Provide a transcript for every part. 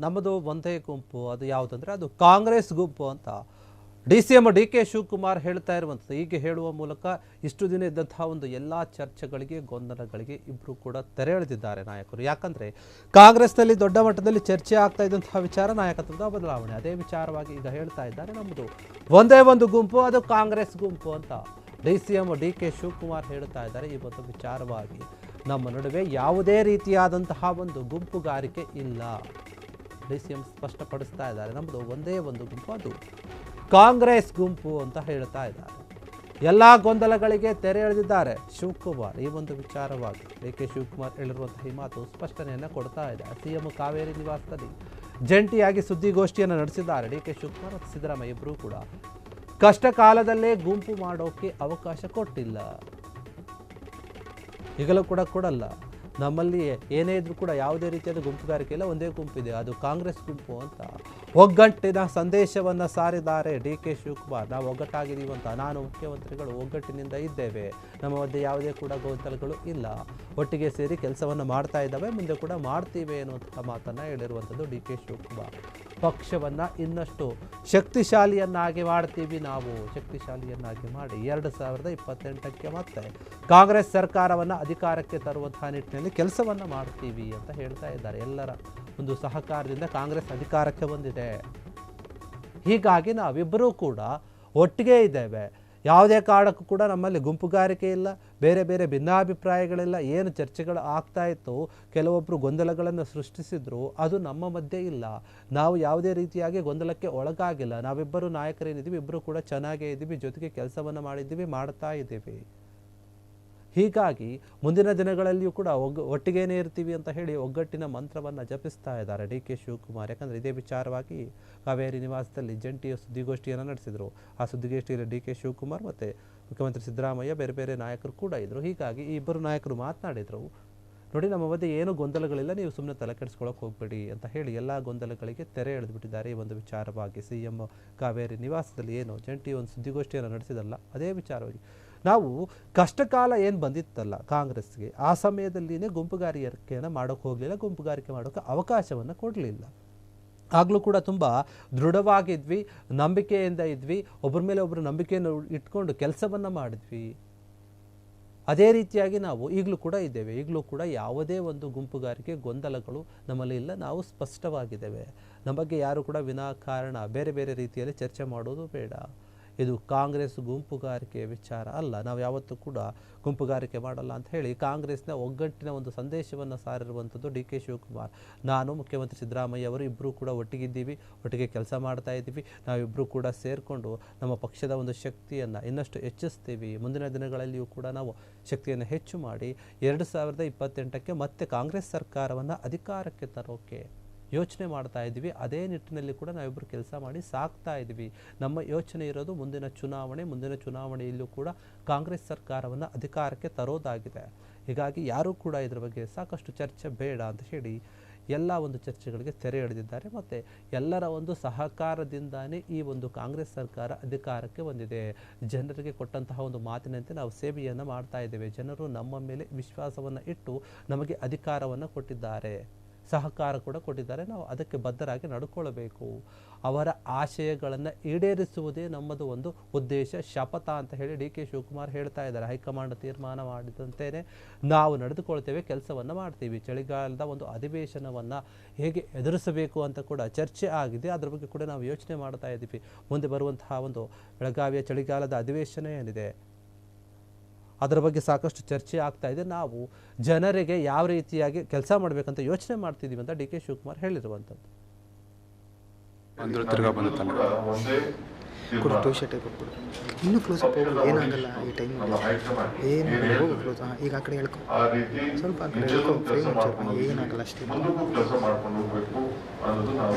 ನಮ್ಮದು ಒಂದೇ ಗುಂಪು, ಅದು ಯಾವುದಂದರೆ ಅದು ಕಾಂಗ್ರೆಸ್ ಗುಂಪು ಅಂತ DCM DK ಶಿವಕುಮಾರ್ ಹೇಳ್ತಾ ಇರುವಂಥದ್ದು. ಹೀಗೆ ಹೇಳುವ ಮೂಲಕ ಇಷ್ಟು ದಿನ ಇದ್ದಂತಹ ಒಂದು ಎಲ್ಲ ಚರ್ಚೆಗಳಿಗೆ, ಗೊಂದಲಗಳಿಗೆ ಇಬ್ಬರು ಕೂಡ ತೆರೆ ಎಳೆದಿದ್ದಾರೆ ನಾಯಕರು. ಯಾಕಂದರೆ ಕಾಂಗ್ರೆಸ್ನಲ್ಲಿ ದೊಡ್ಡ ಮಟ್ಟದಲ್ಲಿ ಚರ್ಚೆ ಆಗ್ತಾ ಇದ್ದಂತಹ ವಿಚಾರ ನಾಯಕತ್ವದ ಬದಲಾವಣೆ. ಅದೇ ವಿಚಾರವಾಗಿ ಈಗ ಹೇಳ್ತಾ ಇದ್ದಾರೆ, ನಮ್ಮದು ಒಂದೇ ಒಂದು ಗುಂಪು, ಅದು ಕಾಂಗ್ರೆಸ್ ಗುಂಪು ಅಂತ DCM DK ಶಿವಕುಮಾರ್ ಹೇಳ್ತಾ ಇದ್ದಾರೆ. ಈ ಒಂದು ವಿಚಾರವಾಗಿ ನಮ್ಮ ನಡುವೆ ಯಾವುದೇ ರೀತಿಯಾದಂತಹ ಒಂದು ಗುಂಪುಗಾರಿಕೆ ಇಲ್ಲ. DCM ಸ್ಪಷ್ಟಪಡಿಸ್ತಾ ಇದ್ದಾರೆ, ನಮ್ಮದು ಒಂದೇ ಒಂದು ಗುಂಪು, ಅದು ಕಾಂಗ್ರೆಸ್ ಗುಂಪು ಅಂತ ಹೇಳ್ತಾ ಇದ್ದಾರೆ. ಎಲ್ಲ ಗೊಂದಲಗಳಿಗೆ ತೆರೆ ಎಳೆದಿದ್ದಾರೆ ಶಿವಕುಮಾರ್. ಈ ಒಂದು ವಿಚಾರವಾಗಿ DK ಶಿವಕುಮಾರ್ ಹೇಳಿರುವಂತಹ ಈ ಮಾತು ಸ್ಪಷ್ಟನೆಯನ್ನು ಕೊಡ್ತಾ ಇದೆ. CM ಕಾವೇರಿ ನಿವಾಸದಲ್ಲಿ ಜಂಟಿಯಾಗಿ ಸುದ್ದಿಗೋಷ್ಠಿಯನ್ನು ನಡೆಸಿದ್ದಾರೆ DK ಶಿವಕುಮಾರ್ ಮತ್ತು ಸಿದ್ದರಾಮಯ್ಯ ಇಬ್ಬರೂ ಕೂಡ. ಕಷ್ಟ ಕಾಲದಲ್ಲೇ ಗುಂಪು ಮಾಡೋಕೆ ಅವಕಾಶ ಕೊಟ್ಟಿಲ್ಲ, ಈಗಲೂ ಕೂಡ ಕೊಡಲ್ಲ. ನಮ್ಮಲ್ಲಿ ಏನೇ ಇದ್ರೂ ಕೂಡ ಯಾವುದೇ ರೀತಿಯಾದ ಗುಂಪುಗಾರಿಕೆ ಇಲ್ಲ, ಒಂದೇ ಗುಂಪಿದೆ, ಅದು ಕಾಂಗ್ರೆಸ್ ಗುಂಪು ಅಂತ ಒಗ್ಗಟ್ಟಿನ ಸಂದೇಶವನ್ನು ಸಾರಿದ್ದಾರೆ DK ಶಿವಕುಮಾರ್. ನಾವು ಒಗ್ಗಟ್ಟಾಗಿದ್ದೀವಿ ಅಂತ, ನಾನು ಮುಖ್ಯಮಂತ್ರಿಗಳು ಒಗ್ಗಟ್ಟಿನಿಂದ ಇದ್ದೇವೆ, ನಮ್ಮ ಮಧ್ಯೆ ಯಾವುದೇ ಕೂಡ ಗೊಂದಲಗಳು ಇಲ್ಲ, ಒಟ್ಟಿಗೆ ಸೇರಿ ಕೆಲಸವನ್ನು ಮಾಡ್ತಾ ಇದ್ದಾವೆ, ಮುಂದೆ ಕೂಡ ಮಾಡ್ತೀವಿ ಅನ್ನುವಂತಹ ಮಾತನ್ನು ಹೇಳಿರುವಂಥದ್ದು DK ಶಿವಕುಮಾರ್. ಪಕ್ಷವನ್ನು ಇನ್ನಷ್ಟು ಶಕ್ತಿಶಾಲಿಯನ್ನಾಗಿ ಮಾಡ್ತೀವಿ, ನಾವು ಶಕ್ತಿಶಾಲಿಯನ್ನಾಗಿ ಮಾಡಿ 2028ಕ್ಕೆ ಮತ್ತೆ ಕಾಂಗ್ರೆಸ್ ಸರ್ಕಾರವನ್ನು ಅಧಿಕಾರಕ್ಕೆ ತರುವಂತಹ ನಿಟ್ಟಿನಲ್ಲಿ ಕೆಲಸವನ್ನು ಮಾಡ್ತೀವಿ ಅಂತ ಹೇಳ್ತಾ ಇದ್ದಾರೆ. ಎಲ್ಲರ ಒಂದು ಸಹಕಾರದಿಂದ ಕಾಂಗ್ರೆಸ್ ಅಧಿಕಾರಕ್ಕೆ ಬಂದಿದೆ, ಹೀಗಾಗಿ ನಾವಿಬ್ಬರೂ ಕೂಡ ಒಟ್ಟಿಗೆ ಇದ್ದೇವೆ, ಯಾವುದೇ ಕಾರಣಕ್ಕೂ ಕೂಡ ನಮ್ಮಲ್ಲಿ ಗುಂಪುಗಾರಿಕೆ ಇಲ್ಲ, ಬೇರೆ ಬೇರೆ ಭಿನ್ನಾಭಿಪ್ರಾಯಗಳಿಲ್ಲ. ಏನು ಚರ್ಚೆಗಳು ಆಗ್ತಾ ಇತ್ತು, ಕೆಲವೊಬ್ಬರು ಗೊಂದಲಗಳನ್ನು ಸೃಷ್ಟಿಸಿದ್ರು, ಅದು ನಮ್ಮ ಮಧ್ಯೆ ಇಲ್ಲ. ನಾವು ಯಾವುದೇ ರೀತಿಯಾಗಿ ಗೊಂದಲಕ್ಕೆ ಒಳಗಾಗಿಲ್ಲ. ನಾವಿಬ್ಬರು ನಾಯಕರೇನಿದ್ದೀವಿ, ಇಬ್ಬರು ಕೂಡ ಚೆನ್ನಾಗೇ ಇದ್ದೀವಿ, ಜೊತೆಗೆ ಕೆಲಸವನ್ನು ಮಾಡಿದ್ದೀವಿ, ಮಾಡ್ತಾ ಇದ್ದೀವಿ. ಹೀಗಾಗಿ ಮುಂದಿನ ದಿನಗಳಲ್ಲಿಯೂ ಕೂಡ ಒಟ್ಟಿಗೇನೇ ಇರ್ತೀವಿ ಅಂತ ಹೇಳಿ ಒಗ್ಗಟ್ಟಿನ ಮಂತ್ರವನ್ನು ಜಪಿಸ್ತಾ ಇದ್ದಾರೆ DK ಶಿವಕುಮಾರ್. ಯಾಕಂದರೆ ಇದೇ ವಿಚಾರವಾಗಿ ಕಾವೇರಿ ನಿವಾಸದಲ್ಲಿ ಜಂಟಿಯ ಸುದ್ದಿಗೋಷ್ಠಿಯನ್ನು ನಡೆಸಿದರು. ಆ ಸುದ್ದಿಗೋಷ್ಠಿಯಲ್ಲಿ DK ಶಿವಕುಮಾರ್ ಮತ್ತು ಮುಖ್ಯಮಂತ್ರಿ ಸಿದ್ದರಾಮಯ್ಯ ಬೇರೆ ಬೇರೆ ನಾಯಕರು ಕೂಡ ಇದ್ದರು. ಹೀಗಾಗಿ ಈ ಇಬ್ಬರು ನಾಯಕರು ಮಾತನಾಡಿದರು, ನೋಡಿ ನಮ್ಮ ಮಧ್ಯೆ ಏನು ಗೊಂದಲಗಳಿಲ್ಲ, ನೀವು ಸುಮ್ಮನೆ ತಲೆ ಕೆಡಿಸ್ಕೊಳ್ಳೋಕೆ ಹೋಗಬೇಡಿ ಅಂತ ಹೇಳಿ ಎಲ್ಲ ಗೊಂದಲಗಳಿಗೆ ತೆರೆ ಎಳೆದುಬಿಟ್ಟಿದ್ದಾರೆ. ಈ ಒಂದು ವಿಚಾರವಾಗಿ CM ಕಾವೇರಿ ನಿವಾಸದಲ್ಲಿ ಏನು ಜಂಟಿ ಒಂದು ಸುದ್ದಿಗೋಷ್ಠಿಯನ್ನು ನಡೆಸಿದಲ್ಲ, ಅದೇ ವಿಚಾರವಾಗಿ ನಾವು ಕಷ್ಟಕಾಲ ಏನು ಬಂದಿತ್ತಲ್ಲ ಕಾಂಗ್ರೆಸ್ಗೆ, ಆ ಸಮಯದಲ್ಲಿಯೇ ಗುಂಪುಗಾರಿಕೆಯನ್ನು ಮಾಡೋಕ್ಕೆ ಹೋಗಲಿಲ್ಲ, ಗುಂಪುಗಾರಿಕೆ ಮಾಡೋಕ್ಕೆ ಅವಕಾಶವನ್ನು ಕೊಡಲಿಲ್ಲ. ಆಗಲೂ ಕೂಡ ತುಂಬ ದೃಢವಾಗಿದ್ವಿ, ನಂಬಿಕೆಯಿಂದ ಇದ್ವಿ, ಒಬ್ಬರ ಮೇಲೆ ಒಬ್ಬರು ನಂಬಿಕೆಯನ್ನು ಇಟ್ಕೊಂಡು ಕೆಲಸವನ್ನು ಮಾಡಿದ್ವಿ. ಅದೇ ರೀತಿಯಾಗಿ ನಾವು ಈಗಲೂ ಕೂಡ ಇದ್ದೇವೆ. ಈಗಲೂ ಕೂಡ ಯಾವುದೇ ಒಂದು ಗುಂಪುಗಾರಿಕೆ ಗೊಂದಲಗಳು ನಮ್ಮಲ್ಲಿ ಇಲ್ಲ, ನಾವು ಸ್ಪಷ್ಟವಾಗಿದ್ದೇವೆ. ನಮ್ಮ ಬಗ್ಗೆ ಯಾರು ಕೂಡ ವಿನಾಕಾರಣ ಬೇರೆ ಬೇರೆ ರೀತಿಯಲ್ಲಿ ಚರ್ಚೆ ಮಾಡೋದು ಬೇಡ. ಇದು ಕಾಂಗ್ರೆಸ್ ಗುಂಪುಗಾರಿಕೆಯ ವಿಚಾರ ಅಲ್ಲ, ನಾವು ಯಾವತ್ತೂ ಕೂಡ ಗುಂಪುಗಾರಿಕೆ ಮಾಡಲ್ಲ ಅಂತ ಹೇಳಿ ಕಾಂಗ್ರೆಸ್ನ ಒಗ್ಗಟ್ಟಿನ ಒಂದು ಸಂದೇಶವನ್ನು ಸಾರಿರುವಂಥದ್ದು DK ಶಿವಕುಮಾರ್. ನಾನು ಮುಖ್ಯಮಂತ್ರಿ ಸಿದ್ದರಾಮಯ್ಯ ಅವರು ಇಬ್ಬರೂ ಕೂಡ ಒಟ್ಟಿಗಿದ್ದೀವಿ, ಒಟ್ಟಿಗೆ ಕೆಲಸ ಮಾಡ್ತಾ ಇದ್ದೀವಿ, ನಾವಿಬ್ಬರೂ ಕೂಡ ಸೇರಿಕೊಂಡು ನಮ್ಮ ಪಕ್ಷದ ಒಂದು ಶಕ್ತಿಯನ್ನು ಇನ್ನಷ್ಟು ಹೆಚ್ಚಿಸ್ತೀವಿ. ಮುಂದಿನ ದಿನಗಳಲ್ಲಿಯೂ ಕೂಡ ನಾವು ಶಕ್ತಿಯನ್ನು ಹೆಚ್ಚು ಮಾಡಿ 2028ಕ್ಕೆ ಮತ್ತೆ ಕಾಂಗ್ರೆಸ್ ಸರ್ಕಾರವನ್ನು ಅಧಿಕಾರಕ್ಕೆ ತರೋಕೆ ಯೋಚನೆ ಮಾಡ್ತಾ ಇದ್ದೀವಿ. ಅದೇ ನಿಟ್ಟಿನಲ್ಲಿ ಕೂಡ ನಾವಿಬ್ಬರು ಕೆಲಸ ಮಾಡಿ ಸಾಕ್ತಾ ಇದ್ದೀವಿ. ನಮ್ಮ ಯೋಚನೆ ಇರೋದು ಮುಂದಿನ ಚುನಾವಣೆಯಲ್ಲೂ ಕೂಡ ಕಾಂಗ್ರೆಸ್ ಸರ್ಕಾರವನ್ನು ಅಧಿಕಾರಕ್ಕೆ ತರೋದಾಗಿದೆ. ಹೀಗಾಗಿ ಯಾರೂ ಕೂಡ ಇದರ ಬಗ್ಗೆ ಸಾಕಷ್ಟು ಚರ್ಚೆ ಬೇಡ ಅಂತ ಹೇಳಿ ಎಲ್ಲ ಒಂದು ಚರ್ಚೆಗಳಿಗೆ ತೆರೆ ಎಳೆದಿದ್ದಾರೆ. ಮತ್ತು ಎಲ್ಲರ ಒಂದು ಸಹಕಾರದಿಂದಾನೇ ಈ ಒಂದು ಕಾಂಗ್ರೆಸ್ ಸರ್ಕಾರ ಅಧಿಕಾರಕ್ಕೆ ಬಂದಿದೆ. ಜನರಿಗೆ ಕೊಟ್ಟಂತಹ ಒಂದು ಮಾತಿನಂತೆ ನಾವು ಸೇವೆಯನ್ನು ಮಾಡ್ತಾ ಇದ್ದೇವೆ. ಜನರು ನಮ್ಮ ಮೇಲೆ ವಿಶ್ವಾಸವನ್ನು ಇಟ್ಟು ನಮಗೆ ಅಧಿಕಾರವನ್ನು ಕೊಟ್ಟಿದ್ದಾರೆ, ಸಹಕಾರ ಕೂಡ ಕೊಟ್ಟಿದ್ದಾರೆ. ನಾವು ಅದಕ್ಕೆ ಬದ್ಧರಾಗಿ ನಡ್ಕೊಳ್ಬೇಕು. ಅವರ ಆಶಯಗಳನ್ನು ಈಡೇರಿಸುವುದೇ ನಮ್ಮದು ಒಂದು ಉದ್ದೇಶ, ಶಪಥ ಅಂತ ಹೇಳಿ DK ಶಿವಕುಮಾರ್ ಹೇಳ್ತಾ ಇದ್ದಾರೆ. ಹೈಕಮಾಂಡ್ ತೀರ್ಮಾನ ಮಾಡಿದಂತೆಯೇ ನಾವು ನಡೆದುಕೊಳ್ತೇವೆ, ಕೆಲಸವನ್ನು ಮಾಡ್ತೀವಿ. ಚಳಿಗಾಲದ ಒಂದು ಅಧಿವೇಶನವನ್ನು ಹೇಗೆ ಎದುರಿಸಬೇಕು ಅಂತ ಕೂಡ ಚರ್ಚೆ ಆಗಿದೆ. ಅದರ ಬಗ್ಗೆ ಕೂಡ ನಾವು ಯೋಚನೆ ಮಾಡ್ತಾ ಇದ್ದೀವಿ. ಮುಂದೆ ಬರುವಂತಹ ಒಂದು ಬೆಳಗಾವಿಯ ಚಳಿಗಾಲದ ಅಧಿವೇಶನ ಏನಿದೆ, ಅದರ ಬಗ್ಗೆ ಸಾಕಷ್ಟು ಚರ್ಚೆ ಆಗ್ತಾ ಇದೆ. ನಾವು ಜನರಿಗೆ ಯಾವ ರೀತಿಯಾಗಿ ಕೆಲಸ ಮಾಡಬೇಕಂತ ಯೋಚನೆ ಮಾಡ್ತಿದ್ದೀವಿ ಅಂತ DK ಶಿವಕುಮಾರ್ ಹೇಳಿರುವಂಥದ್ದು. ಇನ್ನೂ ಕ್ಲೋಸ್ ಅಪ್ ಹೋಗಲ್ಲ, ಏನಾಗಲ್ಲ ಈ ಟೈಮಲ್ಲಿ, ಏನು ಹೋಗು ಕ್ಲೋಸ್. ಈಗ ಆ ಕಡೆ ಹೇಳ್ಕೊ, ಸ್ವಲ್ಪ ಆ ಕಡೆ ಹೇಳ್ಕೊ, ಫ್ರೇಮ್ ಹಚ್ಚೋದು ಏನಾಗಲ್ಲ ಅಷ್ಟೇ.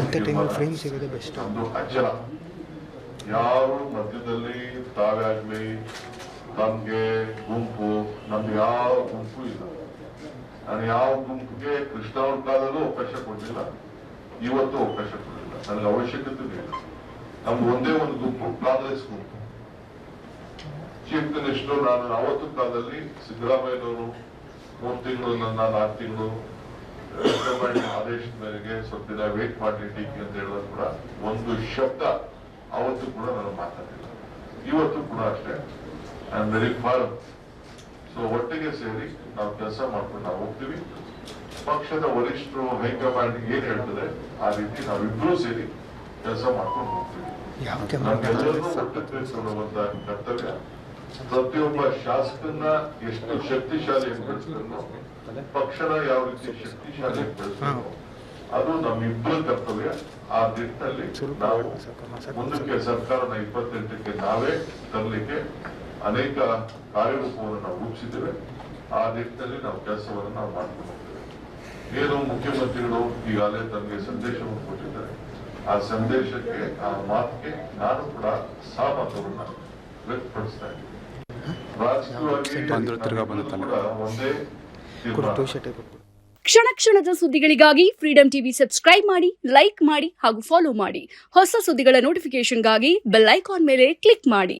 ಇಂಥ ಟೈಮಲ್ಲಿ ಫ್ರೇಮ್ ಸಿಗೋದೇ ಬೆಸ್ಟ್. ಯಾರು ಮಧ್ಯದಲ್ಲಿ ತಾವೇ ಆಗಲಿ ನಮಗೆ ಗುಂಪು, ನಮ್ಗೆ ಯಾವ ಗುಂಪು ಇಲ್ಲ. ನಾನು ಯಾವ ಗುಂಪಿಗೆ ಕೃಷ್ಣ ಅವ್ರ ಕಾಲದಲ್ಲೂ ಅವಕಾಶ ಕೊಡಲಿಲ್ಲ, ಇವತ್ತು ಅವಕಾಶ ಕೊಡಲಿಲ್ಲ, ನನಗೆ ಅವಶ್ಯಕತೆ ಇಲ್ಲ. ನಮ್ದು ಒಂದೇ ಒಂದು ಗುಂಪು, ಕಾಂಗ್ರೆಸ್ ಗುಂಪು. ಚೀಫ್ ಮಿನಿಸ್ಟರ್ ನಾನು ಅವತ್ತು ಕಾಲದಲ್ಲಿ ಸಿದ್ದರಾಮಯ್ಯನವರು 3 ತಿಂಗಳು, ನನ್ನ 4 ತಿಂಗಳು ಹೈಕಮಾಂಡ್ ಆದೇಶದ ಮೇರೆಗೆ ಸ್ವಲ್ಪ ದಿನ ವೇಟ್ ಮಾಡಿ ಟೀಕೆ ಅಂತ ಹೇಳಿದ್ರು ಕೂಡ ಒಂದು ಶಬ್ದ ಅವತ್ತು ಕೂಡ ನಾನು ಮಾತಾಡಿಲ್ಲ. ಇವತ್ತು ಕೂಡ ಅಷ್ಟೇ I am very form. So ಒಟ್ಟಿಗೆ ಸೇರಿ ನಾವು ಕೆಲಸ ಮಾಡ್ಕೊಂಡು ನಾವು ಹೋಗ್ತೀವಿ. ಪಕ್ಷದ ವರಿಷ್ಠರು ಹೈಕಮಾಂಡ್ ಏನ್ ಹೇಳ್ತದೆ ಆ ರೀತಿ ನಾವಿಬ್ರು ಸೇರಿ ಕೆಲಸ ಮಾಡ್ಕೊಂಡು ಹೋಗ್ತೀವಿ. ನಮ್ಗೆಲ್ಲರಿಗೂ ಒಟ್ಟು ತಿಳಿಸಿಕೊಳ್ಳುವಂತ ಕರ್ತವ್ಯ. ಪ್ರತಿಯೊಬ್ಬ ಶಾಸಕನ್ನ ಎಷ್ಟು ಶಕ್ತಿಶಾಲಿ ಬೆಳೆಸ್ಕೊಂಡು ಪಕ್ಷನ ಯಾವ ರೀತಿ ಶಕ್ತಿಶಾಲಿ ಬೆಳೆಸ್ಕೊಂಡು ಅದು ನಮ್ಮಿಬ್ಬರ ಕರ್ತವ್ಯ. ಆ ನಿಟ್ಟಿನಲ್ಲಿ ನಾವು ಮುಂದಕ್ಕೆ ಸರ್ಕಾರನ 28ಕ್ಕೆ ನಾವೇ ತರಲಿಕ್ಕೆ ಅನೇಕ ಕಾರ್ಯರೂಪವನ್ನು ನಾವು ರೂಪಿಸಿದ್ದೇವೆ. ಆ ನಿಟ್ಟಿನಲ್ಲಿ ನಾವು ಕೆಲಸವನ್ನು ನಾವು ಮಾಡ್ಕೊಂಡು ಹೋಗ್ತೇವೆ. ಏನು ಮುಖ್ಯಮಂತ್ರಿಗಳು ಈಗಾಗಲೇ ತಮಗೆ ಸಂದೇಶವನ್ನು ಕೊಟ್ಟಿದ್ದಾರೆ. ಆ ಸಂದೇಶಕ್ಕೆ ಆ ಮಾತಿಗೆ ನಾನು ಕೂಡ ಸಹಮತವನ್ನ ವ್ಯಕ್ತಪಡಿಸ್ತಾ ಇದ್ದೀನಿ. ರಾಜಕೀಯವಾಗಿ ಕೂಡ ಒಂದೇ ಕ್ಷಣ ಕ್ಷಣದ ಸುದ್ದಿಗಳಿಗಾಗಿ ಫ್ರೀಡಂ ಟಿವಿ ಸಬ್ಸ್ಕ್ರೈಬ್ ಮಾಡಿ, ಲೈಕ್ ಮಾಡಿ ಹಾಗೂ ಫಾಲೋ ಮಾಡಿ. ಹೊಸ ಸುದ್ದಿಗಳ ನೋಟಿಫಿಕೇಶನ್ಗಾಗಿ ಬೆಲ್ ಐಕಾನ್ ಮೇಲೆ ಕ್ಲಿಕ್ ಮಾಡಿ.